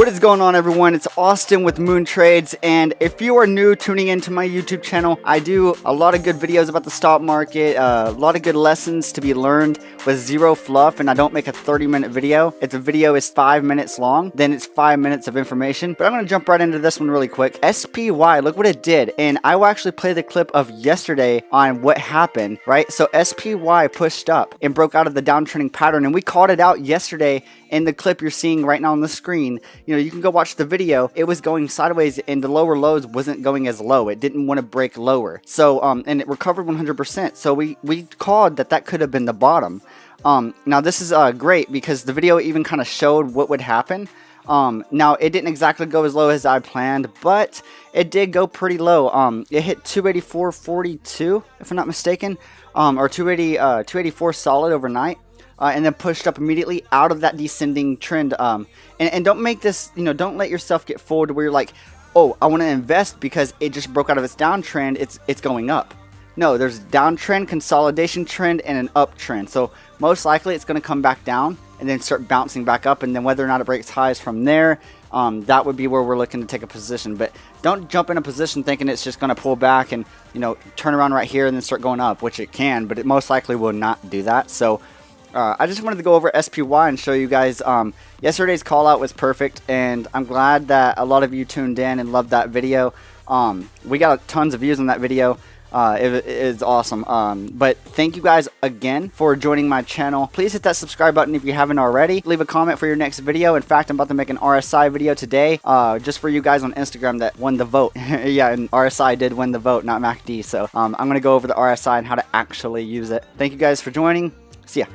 What is going on, everyone? It's Austin with Moon Trades, and if you are new tuning into my YouTube channel, I do a lot of good videos about the stock market, a lot of good lessons to be learned with zero fluff, and I don't make a 30-minute video. If the video is 5 minutes long, then it's 5 minutes of information. But I'm going to jump right into this one really quick. SPY, look what it did, and I will actually play the clip of yesterday on what happened, right? So SPY pushed up and broke out of the downtrending pattern, and we called it out yesterday in the clip you're seeing right now on the screen. You know, you can go watch the video. It was going sideways and the lower lows wasn't going as low. It didn't want to break lower. So, and it recovered 100%. So we called that could have been the bottom. Now this is great because the video even kind of showed what would happen. Now it didn't exactly go as low as I planned, but it did go pretty low. It hit 284.42 if I'm not mistaken, or 284 solid overnight. And then pushed up immediately out of that descending trend. And don't make this, you know, don't let yourself get fooled to where you're like, oh, I want to invest because it just broke out of its downtrend. It's going up. No, there's downtrend, consolidation trend, and an uptrend. So most likely it's going to come back down and then start bouncing back up. And then whether or not it breaks highs from there, that would be where we're looking to take a position. But don't jump in a position thinking it's just going to pull back and, you know, turn around right here and then start going up, which it can, but it most likely will not do that. So I just wanted to go over SPY and show you guys. Yesterday's call out was perfect, and I'm glad that a lot of you tuned in and loved that video. We got tons of views on that video. It is awesome. But thank you guys again for joining my channel. Please hit that subscribe button if you haven't already. Leave a comment for your next video. In fact, I'm about to make an RSI video today, just for you guys on Instagram that won the vote. Yeah, and RSI did win the vote, not MACD. So I'm going to go over the RSI and how to actually use it. Thank you guys for joining. See ya.